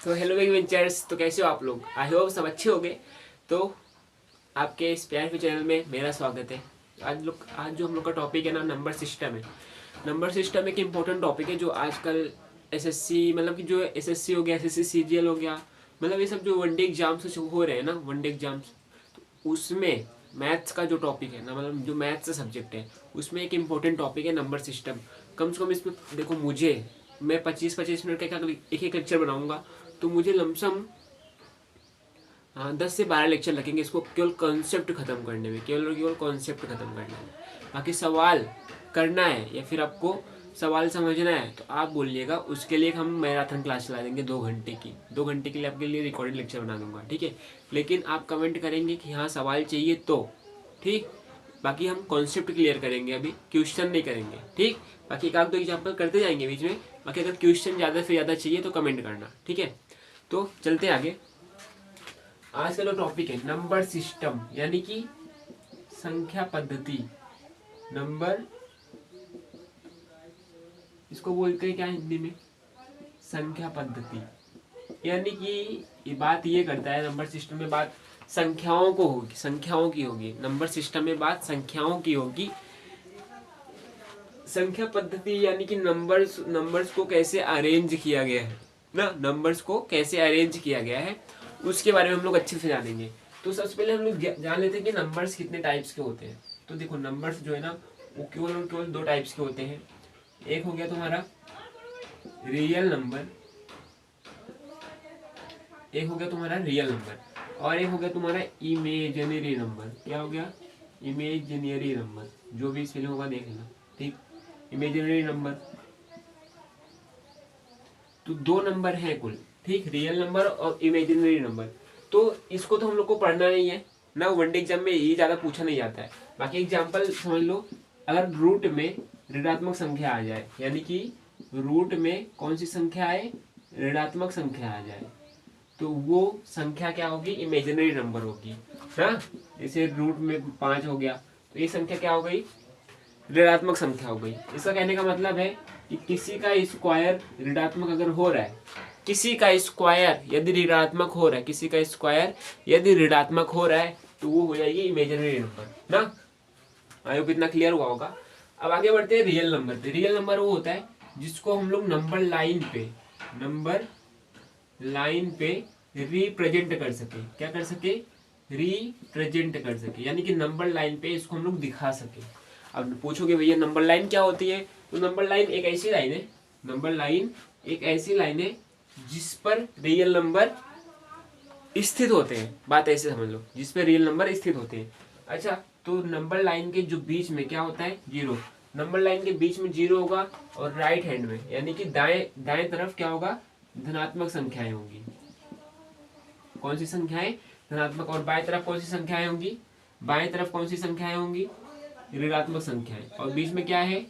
तो hello ventures, तो कैसे हो आप लोग? आई होप सब अच्छे होंगे। तो आपके इस प्यार के चैनल में मेरा स्वागत है। आज जो हम लोग का टॉपिक है ना, नंबर सिस्टम है। नंबर सिस्टम एक इम्पोर्टेंट टॉपिक है जो आजकल एसएससी, मतलब कि जो एसएससी हो गया, एसएससी सीजीएल हो गया, मतलब ये सब जो वनडे एग्जाम्स हो रहे हैं ना, वनडे एग्जाम्स, तो उसमें मैथ्स का जो टॉपिक है ना, मतलब जो मैथ्स का सब्जेक्ट है, उसमें एक इम्पोर्टेंट टॉपिक है नंबर सिस्टम। कम से कम इसमें देखो, मैं 25-25 मिनट का एक एक लेक्चर बनाऊंगा, तो मुझे लमसम 10 से 12 लेक्चर लगेंगे इसको केवल कॉन्सेप्ट खत्म करने में, केवल कॉन्सेप्ट खत्म करने में। बाकी सवाल करना है या फिर आपको सवाल समझना है तो आप बोलिएगा, उसके लिए हम मैराथन क्लास चला देंगे 2 घंटे की। 2 घंटे के लिए आपके लिए रिकॉर्डेड लेक्चर बना दूंगा, ठीक है। लेकिन आप कमेंट करेंगे कि हाँ सवाल चाहिए तो ठीक। बाकी हम कॉन्सेप्ट क्लियर करेंगे, अभी क्वेश्चन नहीं करेंगे, ठीक। बाकी एक आध दो एग्जाम्पल करते जाएंगे बीच में। बाकी अगर क्वेश्चन ज़्यादा से ज़्यादा चाहिए तो कमेंट करना, ठीक है। तो चलते आगे। आज का जो टॉपिक है नंबर सिस्टम, यानी कि संख्या पद्धति। नंबर, इसको बोलते हैं क्या हिंदी में? संख्या पद्धति। यानी कि ये बात ये करता है, नंबर सिस्टम में बात संख्याओं को होगी, संख्याओं की होगी। नंबर सिस्टम में बात संख्याओं की होगी। संख्या पद्धति यानी कि नंबर्स को कैसे अरेंज किया गया है ना, नंबर्स को कैसे अरेंज किया गया है उसके बारे में हम लोग अच्छे से जानेंगे। तो सबसे पहले हम लोग जान लेते हैं कि नंबर्स कितने टाइप्स के होते हैं। तो देखो, नंबर्स जो है ना, वो केवल और केवल 2 टाइप्स के होते हैं। एक हो गया तुम्हारा रियल नंबर, एक हो गया तुम्हारा रियल नंबर, और एक हो गया तुम्हारा इमेजिनरी नंबर। क्या हो गया? Imaginary number. जो भी स्पेलिंग होगा देख लेना, ठीक। इमेजिनरी नंबर, तो 2 नंबर हैं कुल, ठीक। रियल नंबर और इमेजिनरी नंबर। तो इसको तो हम लोग को पढ़ना नहीं है ना, वनडे एग्जाम में ये ज़्यादा पूछा नहीं जाता है। बाकी एग्जाम्पल समझ लो, अगर रूट में ऋणात्मक संख्या आ जाए, यानी कि रूट में कौन सी संख्या आए? ऋणात्मक संख्या आ जाए, तो वो संख्या क्या होगी? इमेजिनरी नंबर होगी ना। जैसे रूट में 5 हो गया, तो ये संख्या क्या हो गई? ऋणात्मक संख्या हो गई। इसका कहने का मतलब है कि किसी का स्क्वायर ऋणात्मक अगर हो रहा है, किसी का स्क्वायर यदि ऋणात्मक हो रहा है, किसी का स्क्वायर यदि ऋणात्मक हो रहा है, तो वो हो जाएगी इमेजिनरी नंबर ना। आई होप इतना क्लियर हुआ होगा। अब आगे बढ़ते हैं रियल नंबर पे। रियल नंबर वो होता है जिसको हम लोग नंबर लाइन पे रिप्रेजेंट कर सके। क्या कर सके? रिप्रेजेंट कर सके, यानी कि नंबर लाइन पे इसको हम लोग दिखा सके। अब पूछोगे भैया नंबर लाइन क्या होती है? तो नंबर लाइन एक ऐसी लाइन है, नंबर लाइन एक ऐसी लाइन है जिस पर रियल नंबर स्थित होते हैं। बात ऐसे समझ लो, जिस पे रियल नंबर स्थित होते हैं। अच्छा, तो नंबर लाइन के जो बीच में क्या होता है? जीरो। नंबर लाइन के बीच में जीरो होगा, और राइट हैंड में यानी कि दाएं दाएं तरफ क्या होगा? धनात्मक संख्याएं होंगी। कौन सी संख्याएं? धनात्मक। और बाएं तरफ कौन सी संख्याएं होंगी? बाएं तरफ कौन सी संख्याएं होंगी? ऋणात्मक संख्याएं। और बीच में क्या है?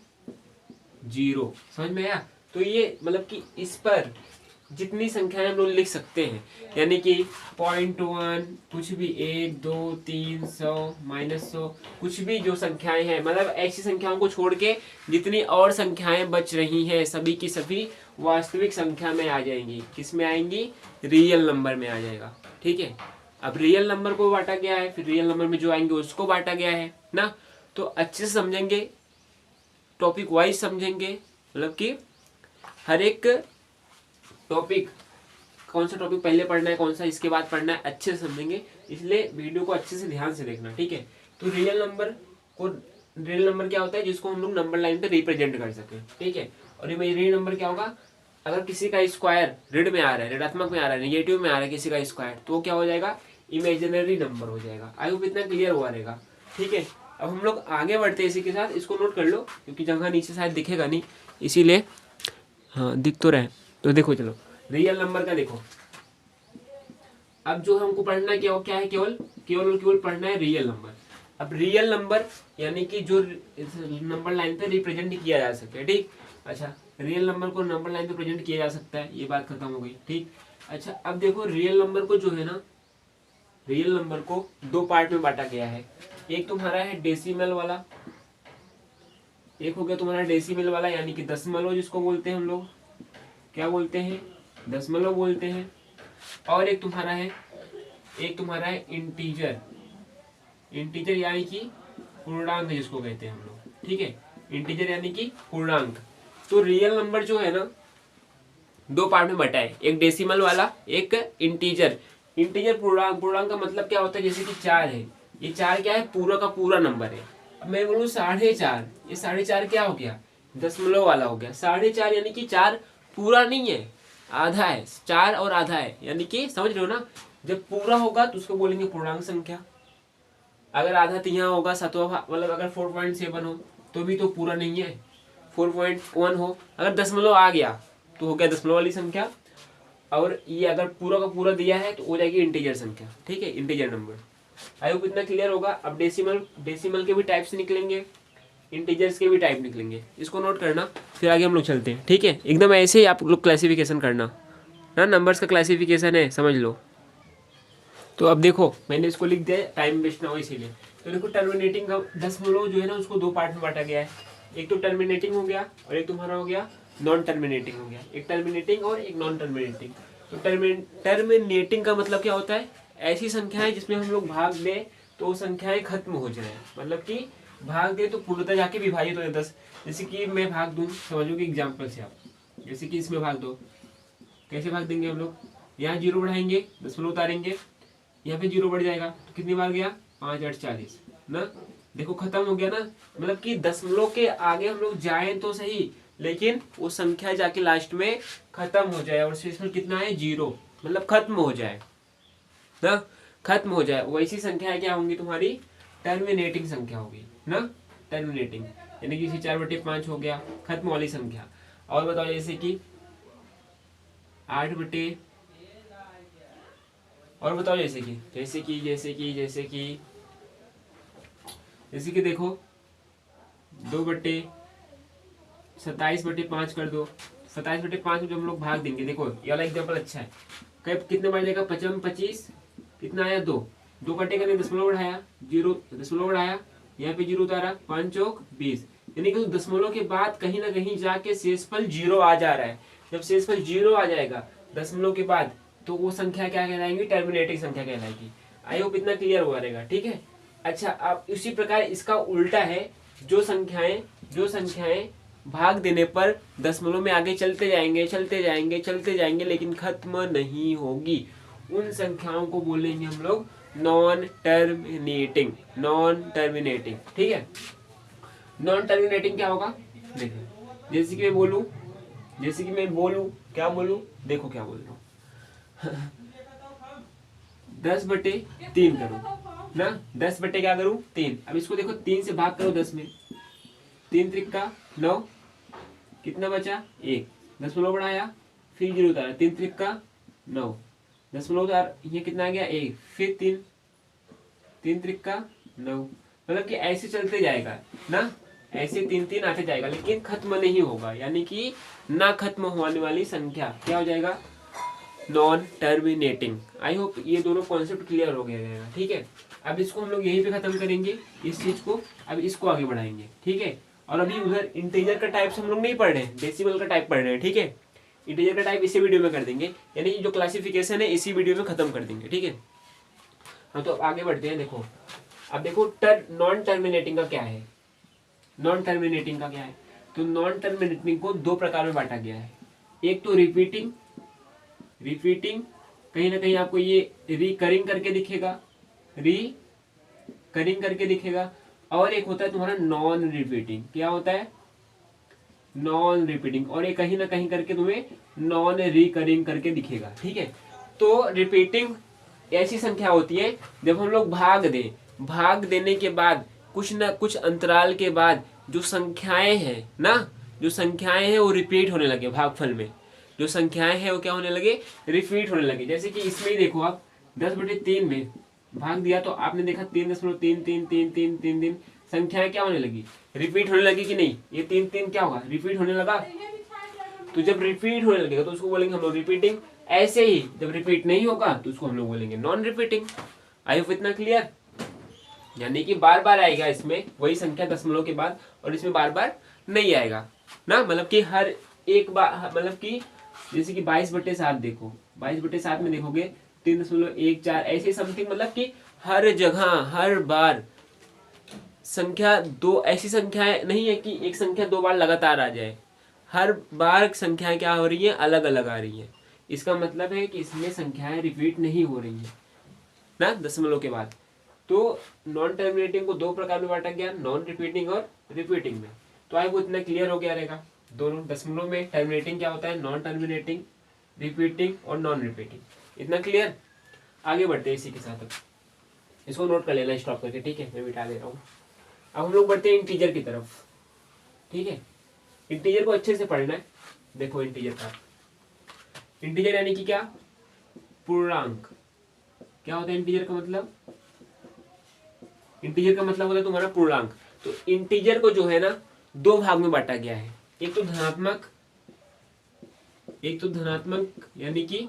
जीरो। समझ में आया? तो ये मतलब कि इस पर जितनी संख्याएं हम लोग लिख सकते हैं, यानी कि 0.1, कुछ भी 1, 2, 3, 100, -100, कुछ भी जो संख्याएं हैं, मतलब ऐसी संख्याओं को छोड़ के जितनी और संख्याएं बच रही हैं, सभी की सभी वास्तविक संख्या में आ जाएंगी। किस में आएंगी? रियल नंबर में आ जाएगा, ठीक है। अब रियल नंबर को बांटा गया है, फिर रियल नंबर में जो आएंगे उसको बांटा गया है ना। तो अच्छे से समझेंगे, टॉपिक वाइज समझेंगे, मतलब कि हर एक टॉपिक, कौन सा टॉपिक पहले पढ़ना है, कौन सा इसके बाद पढ़ना है, अच्छे से समझेंगे। इसलिए वीडियो को अच्छे से ध्यान से देखना, ठीक है। तो रियल नंबर क्या होता है? जिसको हम लोग नंबर लाइन पे रिप्रेजेंट कर सके, ठीक है। और इमेजिनरी नंबर क्या होगा? अगर किसी का स्क्वायर ऋण में आ रहा है, ऋणात्मक में आ रहा है, नेगेटिव में आ रहा है किसी का स्क्वायर, तो क्या हो जाएगा? इमेजिनरी नंबर हो जाएगा। आई होप इतना क्लियर हुआ रहेगा, ठीक है। अब हम लोग आगे बढ़ते हैं इसी के साथ। इसको नोट कर लो, क्योंकि जगह नीचे शायद दिखेगा नहीं, इसीलिए। हाँ, दिख तो रहे। तो देखो, चलो रियल नंबर का देखो। अब जो हमको पढ़ना है क्या है? केवल केवल और केवल पढ़ना है रियल नंबर। अब रियल नंबर यानी कि जो नंबर लाइन पे रिप्रेजेंट किया जा सके, ठीक। अच्छा, रियल नंबर को नंबर लाइन पे प्रेजेंट किया जा सकता है, ये बात खत्म हो गई, ठीक। अच्छा, अब देखो रियल नंबर को जो है ना, रियल नंबर को 2 पार्ट में बांटा गया है। एक तुम्हारा है डेसिमल वाला, एक हो गया तुम्हारा डेसिमल वाला, यानी कि दशमलव जिसको बोलते हैं हम लोग। क्या बोलते हैं? दशमलव बोलते हैं। और एक तुम्हारा है इंटीजर। इंटीजर यानी कि पूर्णांक जिसको कहते हैं हम लोग, ठीक है, इंटीजर यानी कि पूर्णांक। तो रियल नंबर जो है ना दो पार्ट में बटा है, एक डेसिमल वाला, एक इंटीजर। इंटीजर पूर्णांक का मतलब क्या होता है, जैसे कि 4 है, ये 4 क्या है, पूरा का पूरा नंबर है। अब मैं बोलूँ 4.5, ये 4.5 क्या हो गया, दशमलव वाला हो गया। 4.5 यानी कि 4 पूरा नहीं है, आधा है, 4 और आधा है, यानी कि समझ रहे हो ना। जब पूरा होगा तो उसको बोलेंगे पूर्णांक संख्या। अगर आधा तिहाई होगा, सातवां मतलब अगर 4.7 हो तो भी तो पूरा नहीं है। 4.1 हो, अगर दशमलव आ गया तो हो गया दशमलव वाली संख्या। और ये अगर पूरा का पूरा दिया है तो हो जाएगी इंटीजर संख्या, ठीक है, इंटीजर नंबर। आई होप इतना क्लियर होगा। अब डेसिमल के भी टाइप्स निकलेंगे, इंटीजर्स के भी टाइप निकलेंगे, इसको नोट करना, फिर आगे हम लोग चलते हैं, ठीक है। एकदम ऐसे ही आप लोग क्लासिफिकेशन करना ना, नंबर्स का क्लासिफिकेशन है, समझ लो। तो अब देखो मैंने इसको लिख दिया, टाइम वेस्ट ना हो इसीलिए। तो देखो टर्मिनेटिंग का दशमलव जो है ना उसको दो पार्ट में बांटा गया है, एक तो टर्मिनेटिंग हो गया और एक तुम्हारा हो गया नॉन टर्मिनेटिंग हो गया। एक टर्मिनेटिंग और एक नॉन टर्मिनेटिंग। तो टर्मिनेटिंग का मतलब क्या होता है, ऐसी संख्याएं जिसमें हम लोग भाग दें तो वो संख्याएं खत्म हो जाए, मतलब कि भाग दे तो पूर्णतः जाके विभाजित हो जाए 10। जैसे कि मैं भाग दूं, समझो कि एग्जाम्पल से आप, जैसे कि इसमें भाग दो, कैसे भाग देंगे हम लोग, यहाँ 0 बढ़ाएंगे, दशमलव उतारेंगे, यहाँ पे 0 बढ़ जाएगा तो कितनी बार गया, 5 8 40 ना। देखो खत्म हो गया ना, मतलब कि दशमलव के आगे हम लोग जाएं तो सही, लेकिन वो संख्या जाके लास्ट में खत्म हो जाए और शेष में कितना है 0, मतलब खत्म हो जाए ना, खत्म हो जाए। वैसी संख्या क्या होंगी तुम्हारी, टर्मिनेटिंग संख्या होगी ना, टर्मिनेटिंग यानी कि 4/5 हो गया, खत्म वाली संख्या। और बताओ जैसे कि 8 और बताओ जैसे कि देखो 2/27/5 कर दो। 27/5 में जब हम लोग भाग देंगे, देखो ये वाला एग्जाम्पल अच्छा है, कब कितने बार जाएगा, 55 25 कितना आया 2, 2 कटेगा नहीं, दशमलव बढ़ाया 0, दशमलव बढ़ाया, यहाँ पे 0 उतारा, 5 चौक 20, यानी कि दशमलव के बाद कहीं ना कहीं जाके शेषफल 0 आ जा रहा है। जब शेषफल 0 आ जाएगा दशमलव के बाद तो वो संख्या क्या कहलाएंगी, टर्मिनेटिंग संख्या कहलाएगी। आई होप इतना क्लियर हुआ रहेगा, ठीक है। अच्छा अब इसी प्रकार इसका उल्टा है, जो संख्याएं भाग देने पर दशमलव में आगे चलते जाएंगे लेकिन खत्म नहीं होगी, उन संख्याओं को बोलेंगे हम लोग नॉन टर्मिनेटिंग, ठीक है। नॉन टर्मिनेटिंग क्या होगा, देखो जैसे कि मैं बोलूं क्या बोलूं, देखो क्या बोल रहा हूँ 10/3 करूं ना, 10 बटे क्या करूं 3। अब इसको देखो 3 से भाग करो 10 में, 3 त्रिका 9, कितना बचा 1, दशमलव बढ़ाया फिर 0 उतारा, 3 त्रिका 9, दशमलव उतार, ये कितना आ गया 1, फिर 3 त्रिका 9, मतलब कि ऐसे चलते जाएगा ना, ऐसे 3 आते जाएगा लेकिन खत्म नहीं होगा, यानी कि ना खत्म होने वाली संख्या क्या हो जाएगा, नॉन टर्मिनेटिंग। आई होप ये दोनों कॉन्सेप्ट क्लियर हो गया, ठीक है। अब इसको हम लोग यहीं पे खत्म करेंगे इस चीज को, अब इसको आगे बढ़ाएंगे, ठीक है। और अभी उधर इंटीजर का टाइप्स हम लोग नहीं पढ़ रहे हैं, डेसिमल का टाइप पढ़ रहे हैं, ठीक है। इंटीजर का टाइप इसी वीडियो में कर देंगे, यानी जो क्लासिफिकेशन है इसी वीडियो में खत्म कर देंगे, ठीक है। हाँ तो आगे बढ़ते हैं। देखो अब देखो नॉन टर्मिनेटिंग का क्या है, तो नॉन टर्मिनेटिंग को दो प्रकार में बांटा गया है। एक तो रिपीटिंग, कहीं ना कहीं आपको ये रिकरिंग करके दिखेगा, और एक होता है तुम्हारा नॉन रिपीटिंग। क्या होता है, नॉन रिपीटिंग, और ये कहीं ना कहीं करके तुम्हें नॉन रिकरिंग करके दिखेगा, ठीक है। तो रिपीटिंग ऐसी संख्या होती है जब हम लोग भाग देने के बाद कुछ ना कुछ अंतराल के बाद जो संख्याएं हैं वो रिपीट होने लगे, भागफल में जो संख्याएं हैं वो क्या होने लगे, रिपीट होने लगे। जैसे कि इसमें ही देखो आप 10/3 में भाग दिया तो आपने देखा 3.3 संख्याएं क्या होने लगी, रिपीट होने लगी कि नहीं, ये 3 क्या होगा, रिपीट होने लगा। तो जब रिपीट होने लगेगा तो उसको बोलेंगे हम लोग रिपीटिंग। ऐसे ही जब रिपीट नहीं होगा तो उसको हम लोग बोलेंगे नॉन रिपीटिंग। आई होप इतना क्लियर, यानी कि बार बार आएगा इसमें वही संख्या दशमलव के बाद, और इसमें बार बार नहीं आएगा ना, मतलब कि हर एक बार, मतलब कि जैसे कि 22/7 देखो, 22/7 में देखोगे 3.14 ऐसे समथिंग, मतलब कि हर जगह हर बार संख्या दो, ऐसी संख्याएं नहीं है कि एक संख्या 2 बार लगातार आ जाए, हर बार संख्याएं क्या हो रही है, अलग अलग आ रही है। इसका मतलब है कि इसमें संख्याएं रिपीट नहीं हो रही है ना दशमलव के बाद। तो नॉन टर्मिनेटिंग को 2 प्रकार में बांटा गया, नॉन रिपीटिंग और रिपीटिंग में। तो आई वो इतना क्लियर हो गया रहेगा। दोनों दशमलव में टर्मिनेटिंग क्या होता है, नॉन टर्मिनेटिंग, रिपीटिंग और नॉन रिपीटिंग। इतना क्लियर। आगे बढ़ते हैं इसी के साथ। अब इसको नोट कर लेना स्टॉप करके, ठीक है, मैं मिटा दे रहा हूँ। अब हम लोग बढ़ते हैं इंटीजर की तरफ, ठीक है। इंटीजर को अच्छे से पढ़ना है। देखो इंटीजर का, इंटीजर यानी कि क्या, पूर्णांक। क्या होता है इंटीजर का मतलब, इंटीजर का मतलब होता है तुम्हारा पूर्णांक। तो इंटीजर को जो है ना 2 भाग में बांटा गया है, एक तो धनात्मक, एक तो धनात्मक यानी कि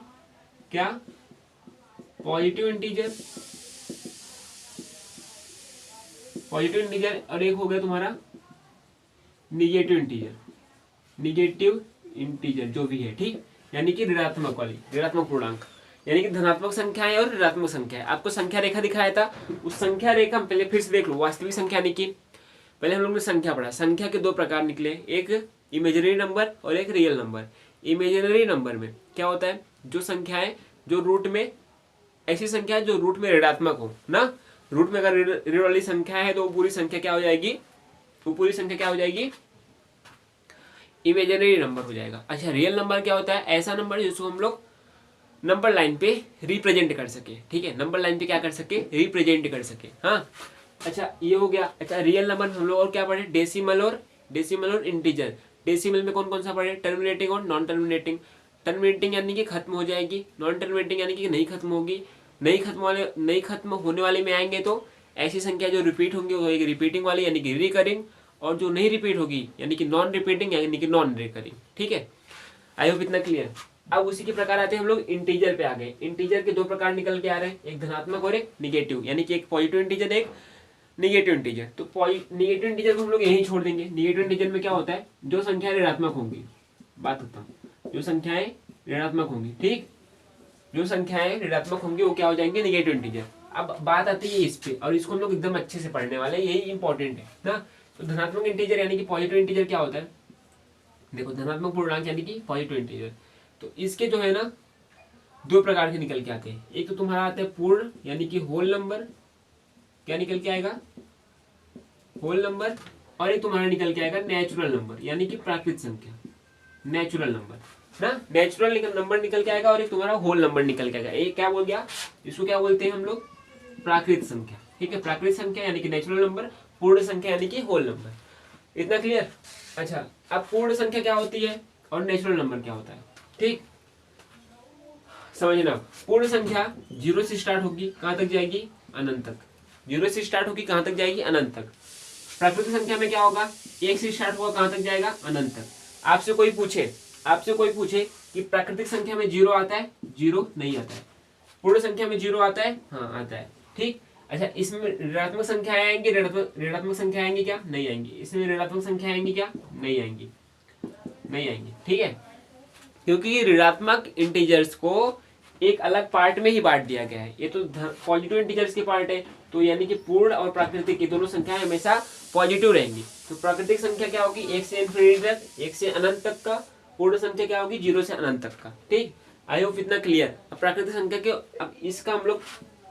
क्या, पॉजिटिव इंटीजर, पॉजिटिव इंटीजर, और एक हो गया तुम्हारा निगेटिव इंटीजर, निगेटिव इंटीजर जो भी है, ठीक, यानी कि ऋणात्मक वाली, ऋणात्मक पूर्णांक, यानी कि धनात्मक संख्याएं और ऋणात्मक संख्याएं। आपको संख्या रेखा दिखाया था, उस संख्या रेखा हम पहले फिर से देख लो। वास्तविक संख्या यानी कि पहले हम लोग ने संख्या पढ़ा, संख्या के 2 प्रकार निकले, एक इमेजिनरी नंबर और एक रियल नंबर। इमेजिनरी नंबर में क्या होता है, जो संख्याएं जो रूट में, ऐसी संख्या जो रूट में ऋणात्मक हो ना, रूट में अगर ऋण वाली संख्या है तो वो पूरी संख्या क्या हो जाएगी, वो पूरी संख्या क्या हो जाएगी, इमेजिनरी नंबर हो जाएगा। अच्छा, रियल नंबर क्या होता है, ऐसा नंबर जिसको हम लोग नंबर लाइन पे रिप्रेजेंट कर सके, ठीक है, नंबर लाइन पे क्या कर सके, रिप्रेजेंट कर सके। हाँ, अच्छा ये हो गया। अच्छा, रियल नंबर हम लोग और क्या पढ़े, डेसिमल और इंटीजर। डेसिमल में कौन कौन सा पढ़े, टर्मिनेटिंग और नॉन टर्मिनेटिंग। टर्मिनेटिंग यानी कि खत्म हो जाएगी, नॉन टर्मिनेटिंग यानी कि नहीं खत्म होगी। नहीं खत्म होने वाले में आएंगे तो ऐसी संख्या जो रिपीट होंगी वो एक रिपीटिंग वाली यानी कि रिकरिंग, और जो नहीं रिपीट होगी यानी कि नॉन रिपीटिंग यानी कि नॉन रिकरिंग, ठीक है। आई होप इतना क्लियर। अब उसी के प्रकार आते हैं हम लोग इंटीजर पे आ गए। इंटीजर के 2 प्रकार निकल के आ रहे हैं, एक धनात्मक और एक निगेटिव, यानी कि एक पॉजिटिव इंटीजर, एक निगेटिव इंटीजर। तो निगेटिव इंटीजर को हम लोग यहीं छोड़ देंगे। निगेटिव इंटीजर में क्या होता है, जो संख्याएं ऋणात्मक होंगी, बात करता हूँ, जो संख्याएं ऋणात्मक होंगी, ठीक, जो संख्याएं ऋणात्मक होंगी वो क्या हो जाएंगे, निगेटिव इंटीजर। अब बात आती है इस पे, और इसको हम लोग एकदम अच्छे से पढ़ने वाले हैं, यही इंपॉर्टेंट है ना। तो धनात्मक इंटीजर यानी कि पॉजिटिव इंटीजर क्या होता है, देखो धनात्मक पूर्णांक यानी कि पॉजिटिव इंटीजर। तो इसके जो है ना 2 प्रकार के निकल के आते हैं। एक तो तुम्हारा आता है पूर्ण यानी कि होल नंबर, क्या निकल के आएगा, होल नंबर, और एक तुम्हारा निकल के आएगा नेचुरल नंबर यानी कि प्राकृतिक संख्या, नेचुरल नंबर ना, नेचुरल नंबर निकल के आएगा, और एक तुम्हारा होल नंबर निकल के आएगा। एक क्या बोल गया, इसको क्या बोलते हैं हम लोग, प्राकृतिक संख्या, ठीक है। प्राकृतिक संख्या यानी कि नेचुरल नंबर, पूर्ण संख्या यानी कि होल नंबर। इतना क्लियर। अच्छा, अब पूर्ण संख्या क्या होती है और नेचुरल नंबर क्या होता है, ठीक, समझना। पूर्ण संख्या 0 से स्टार्ट होगी, कहां तक जाएगी, अनंत तक। 0 से स्टार्ट होगी, कहां तक जाएगी, अनंत तक। प्राकृतिक संख्या में क्या होगा, 1 से स्टार्ट होगा, कहां तक जाएगा, अनंत तक। आपसे कोई पूछे कि प्राकृतिक संख्या में 0 आता है, 0 नहीं आता है। पूर्ण संख्या में 0 आता है, हाँ आता है, ठीक। अच्छा, इसमें ऋणात्मक संख्या आएंगी, ऋणात्मक संख्या आएंगी क्या, नहीं आएंगी। इसमें ऋणात्मक संख्या आएंगी क्या, नहीं आएंगी, नहीं आएंगी, ठीक है। क्योंकि ऋणात्मक इंटीजर्स को एक अलग पार्ट में ही बांट दिया गया है। ये तो पॉजिटिव इंटीजर्स के पार्ट है, तो यानी कि पूर्ण और प्राकृतिक की दोनों संख्याएं हमेशा पॉजिटिव रहेंगी। तो प्राकृतिक संख्या क्या होगी, 1 से इन्फिनिटी तक, 1 से अनंत तक का। पूर्ण संख्या क्या होगी, 0 से अनंत तक का, ठीक। आई होप इतना क्लियर। अब प्राकृतिक संख्या के, अब इसका हम लोग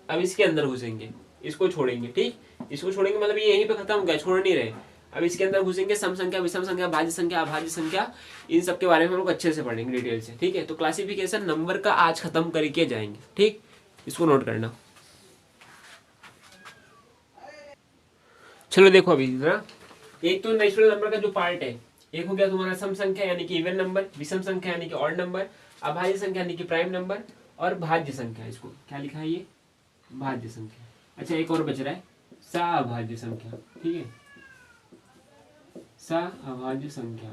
अब इसके अंदर घुसेंगे, इसको छोड़ेंगे, ठीक, इसको छोड़ेंगे, मतलब ये यहीं पे खत्म हो गया, छोड़ नहीं रहे। अब इसके अंदर घुसेंगे, सम संख्या, विषम संख्या, भाज्य संख्या, अभाज्य संख्या, इन सब के बारे में हम लोग अच्छे से पढ़ेंगे डिटेल से, ठीक है। तो क्लासिफिकेशन नंबर का आज खत्म करके जाएंगे, ठीक, इसको नोट करना। चलो देखो अभी जरा, एक तो नेचुरल नंबर का जो पार्ट है, एक हो गया तुम्हारा सम संख्या यानी कि इवन नंबर, विषम संख्या यानी कि ऑड नंबर, अभाज्य संख्या यानी कि प्राइम नंबर, और भाज्य संख्या, इसको क्या लिखा है, ये भाज्य संख्या। अच्छा, एक और बच रहा है सअभाज्य संख्या, ठीक है, सअभाज्य संख्या,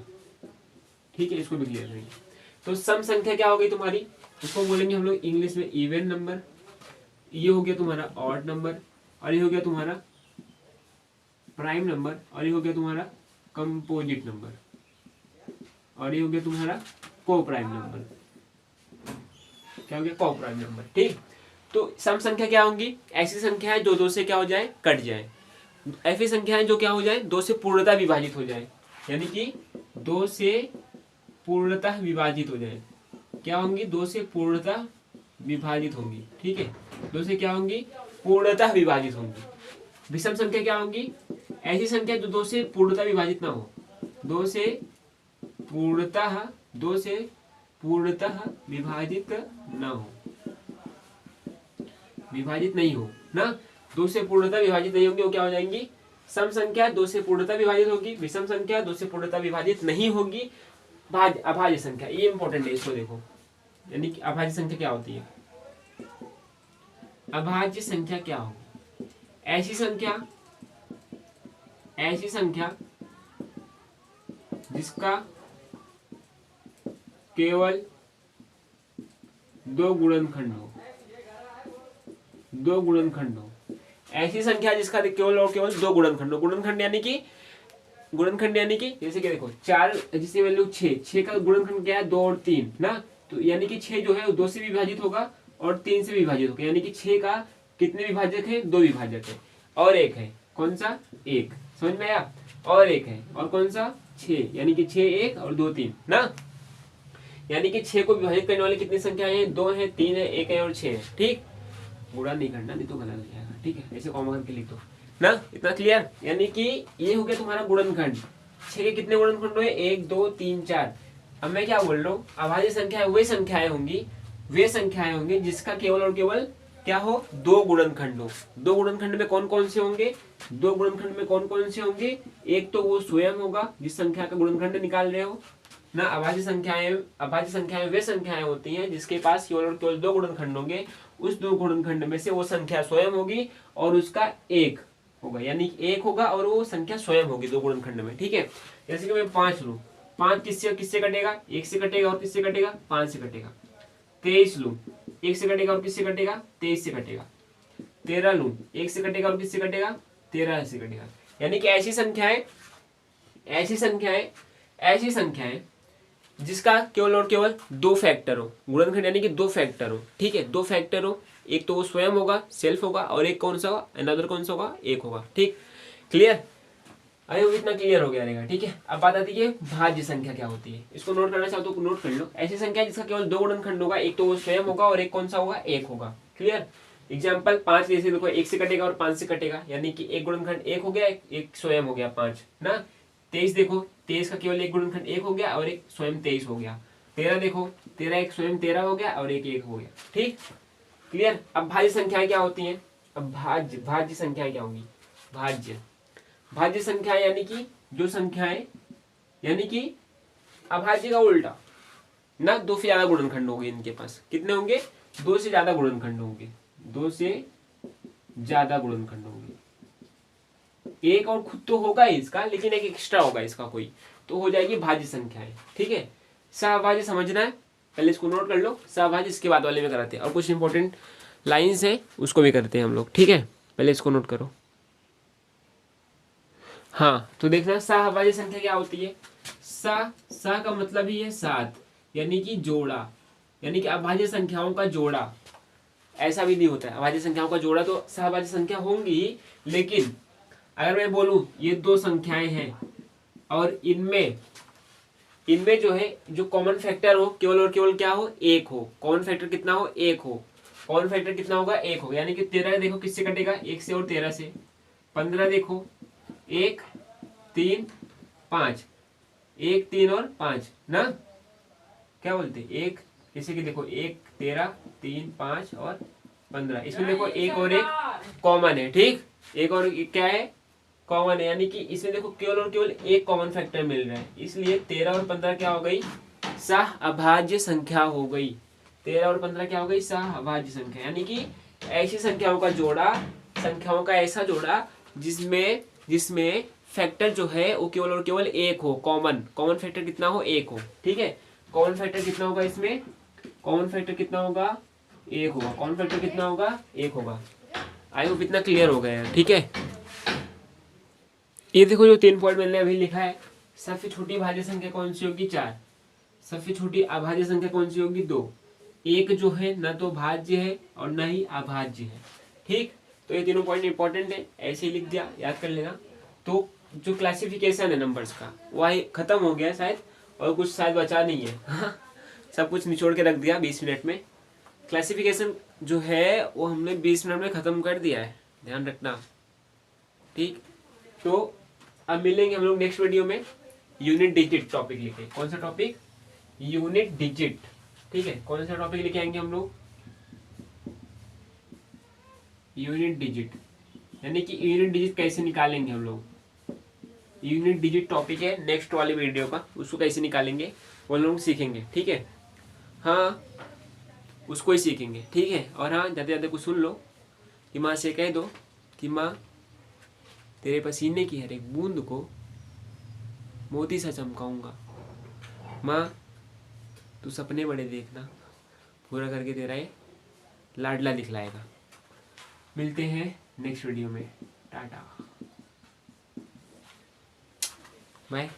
ठीक है, इसको भी क्लियर करेंगे। तो सम संख्या क्या होगी तुम्हारी, इसको बोलेंगे हम लोग इंग्लिश में इवन नंबर, ये हो गया तुम्हारा ऑड नंबर, और ये हो गया तुम्हारा प्राइम नंबर, और ये हो गया तुम्हारा कंपोजिट नंबर, और ये हो गया तुम्हारा को प्राइम नंबर, क्या हो गया, कॉप्राइम नंबर। ठीक, तो सम संख्या क्या होंगी, ऐसी संख्या है जो 2 से क्या हो जाए, कट जाए। ऐसी संख्या है जो क्या हो जाए, 2 से पूर्णतः विभाजित हो जाए, यानी कि 2 से पूर्णतः विभाजित हो जाए। क्या होंगी, 2 से पूर्णतः विभाजित होंगी। ठीक है, 2 से क्या होंगी, पूर्णतः विभाजित होंगी। विषम संख्या क्या होंगी, ऐसी संख्या जो 2 से पूर्णतः विभाजित ना हो, 2 से पूर्णतः विभाजित ना हो, विभाजित नहीं हो ना, 2 से पूर्णतः विभाजित नहीं होंगी, वो क्या हो जाएंगी, सम संख्या 2 से पूर्णतः विभाजित होगी, विषम संख्या 2 से पूर्णतः विभाजित नहीं होगी, अभाज्य संख्या, ये इंपॉर्टेंट है, इसको देखो। यानी कि अभाज्य संख्या क्या होती है, अभाज्य संख्या क्या होगी, ऐसी संख्या जिसका केवल 2 गुणनखंड हो, ऐसी संख्या जिसका केवल और केवल 2 गुणनखंड हो। गुणनखंड यानी कि जैसे कि देखो 4, जिसकी वैल्यू 6 का गुणनखंड क्या है, 2 और 3 ना, तो यानी कि 6 जो है वो 2 से विभाजित होगा और 3 से विभाजित होगा, यानी कि 6 का कितने विभाजक है, 2 विभाजक है, और एक है कौन सा, 1, समझ में आया, और एक है, और कौन सा, 6, यानी कि 6 1 और 2 3 ना, यानी कि 6 को विभाजित करने वाली कितनी संख्याएं हैं, 2 है, 3 है, 1 है और 6 है। ठीक, गुणा नहीं करना, नहीं तो गलत हो जाएगा। ठीक है, ऐसे कॉमा करके लिख दो ना, इतना क्लियर। यानी कि ये हो गया तुम्हारा गुणनखंड। 6 के कितने गुणनखंड हुए, 1 2 3 4। अब मैं क्या बोल रहा हूँ, अभाज्य संख्या वे संख्याएं होंगी जिसका केवल और केवल क्या हो, 2 गुणनखंड हो। 2 गुणनखंड में कौन कौन से होंगे, 2 गुणनखंड में कौन कौन से होंगे, एक तो वो स्वयं होगा जिस संख्या का गुणनखंड निकाल रहे हो ना। अभाज्य संख्याएं वे संख्याएं होती हैं जिसके पास केवल और केवल 2 गुणनखंड होंगे, उस 2 गुणनखंड में से वो संख्या स्वयं होगी और उसका 1 होगा, यानी 1 होगा और वो संख्या स्वयं होगी 2 गुणनखंड में। ठीक है, जैसे कि मैं 5 लूं, 5 किससे कटेगा, 1 से कटेगा और किससे कटेगा, 5 से कटेगा। 23 लूं, 1 से कटेगा और किससे कटेगा, 23 से कटेगा। 13 लूं, 1 से कटेगा और किससे कटेगा, 13 से कटेगा। यानी कि ऐसी संख्याएं जिसका केवल और केवल 2 फैक्टर हो, गुणनखंड यानी कि 2 फैक्टर हो। ठीक है, 2 फैक्टर हो, एक तो वो स्वयं होगा, सेल्फ होगा, और एक कौन सा होगा, अनदर कौन सा होगा, 1 होगा। ठीक, क्लियर, आई होप इतना क्लियर हो गया रहेगा। ठीक है, अब बात आती है भाज्य संख्या क्या होती है, इसको नोट करना चाहो तो नोट कर लो। ऐसी संख्या जिसका केवल 2 गुणनखंड होगा, एक तो वो स्वयं होगा और एक कौन सा होगा, 1 होगा। क्लियर, एग्जाम्पल 5 जैसे देखो, 1 से कटेगा और 5 से कटेगा, यानी कि एक गुणनखंड 1 हो गया, एक स्वयं हो गया 5 ना। 23 देखो, 23 का केवल एक गुणनखंड 1 हो गया और एक स्वयं 23 हो गया। 13 देखो, 13 एक स्वयं 13 हो गया और एक 1 हो गया। ठीक, क्लियर। अब भाज्य संख्याएं क्या होती हैं, अब भाज्य संख्याएं क्या होंगी, भाज्य संख्याएं यानी कि जो संख्याएं, यानी कि अभाज्य का उल्टा ना, 2 से ज्यादा गुणनखंड होंगे इनके पास, कितने होंगे, 2 से ज्यादा गुणनखंड होंगे, 2 से ज्यादा गुणनखंड होंगे। एक और खुद तो होगा इसका, लेकिन एक एक्स्ट्रा होगा इसका कोई, तो हो जाएगी भाज्य संख्याएं। ठीक है, सहभाज्य समझना है, पहले इसको नोट कर लो। सहभाज्य इसके बाद वाले में कराते हैं, और कुछ इंपॉर्टेंट लाइंस है उसको भी करते हैं हम लोग। ठीक है, पहले इसको नोट करो। हाँ, तो देखना सहभाज्य संख्या क्या होती है, सा का मतलब ही है 7, यानी कि जोड़ा, यानी कि अभाज्य संख्याओं का जोड़ा। ऐसा भी नहीं होता है, अभाज्य संख्याओं का जोड़ा तो सहभाज्य संख्या होंगी, लेकिन अगर मैं बोलूं ये 2 संख्याएं हैं और इनमें जो है, जो कॉमन फैक्टर हो केवल और केवल क्या हो, 1 हो। कॉमन फैक्टर कितना हो, 1 हो। कॉमन फैक्टर कितना होगा, 1 हो, यानी कि 13 देखो किससे कटेगा, 1 से और 13 से। 15 देखो, 1 3 5, 1 3 और 5 ना, क्या बोलते, 1 जैसे कि देखो 1 13 3 5 और 15, इसमें देखो 1 और 1 कॉमन है। ठीक, 1 और 1 क्या है, कॉमन है, यानी कि इसमें देखो केवल और केवल एक कॉमन फैक्टर मिल रहा है, इसलिए 13 और 15 क्या हो गई, सह अभाज्य संख्या हो गई। 13 और 15 क्या हो गई, सह अभाज्य संख्या, यानी कि ऐसी संख्याओं का जोड़ा, संख्याओं का ऐसा जोड़ा जिसमें फैक्टर जो है वो केवल और केवल 1 हो, कॉमन फैक्टर कितना हो, 1 हो। ठीक है, कॉमन फैक्टर कितना होगा इसमें, कॉमन फैक्टर कितना होगा, 1 होगा। कॉमन फैक्टर कितना होगा, 1 होगा। आई होप इतना क्लियर हो गया है। ठीक है, ये देखो जो 3 पॉइंट मैंने अभी लिखा है, सबसे छोटी भाज्य संख्या कौन सी होगी, 4। सबसे छोटी अभाज्य संख्या कौन सी होगी, 2। एक जो है ना तो भाज्य है और ना ही अभाज्य है। ठीक, तो ये तीनों पॉइंट इंपॉर्टेंट है, ऐसे ही लिख दिया, याद कर लेना। तो जो क्लासिफिकेशन है नंबर्स का वह खत्म हो गया शायद, और कुछ शायद बचा नहीं है सब कुछ निचोड़ के रख दिया 20 मिनट में। क्लासिफिकेशन जो है वो हमने 20 मिनट में ख़त्म कर दिया है, ध्यान रखना। ठीक, तो अब मिलेंगे हम लोग नेक्स्ट वीडियो में यूनिट डिजिट टॉपिक लेके। कौन सा टॉपिक? Unit digit. ठीक है, कौन सा टॉपिक लेके आएंगे हम लोग? यूनिट डिजिट, यानी कि यूनिट डिजिट कैसे निकालेंगे हम लोग। यूनिट डिजिट टॉपिक है नेक्स्ट वाले वीडियो का, उसको कैसे निकालेंगे वो लोग सीखेंगे। ठीक है, हाँ उसको ही सीखेंगे। ठीक है, और हाँ जाते जाते कुछ सुन लो कि माँ से कह दो कि माँ तेरे पसीने की हर एक बूंद को मोती सा चमकाऊंगा। माँ तू सपने बड़े देखना, पूरा करके तेरा ये लाडला दिखलाएगा। मिलते हैं नेक्स्ट वीडियो में, टाटा बाय।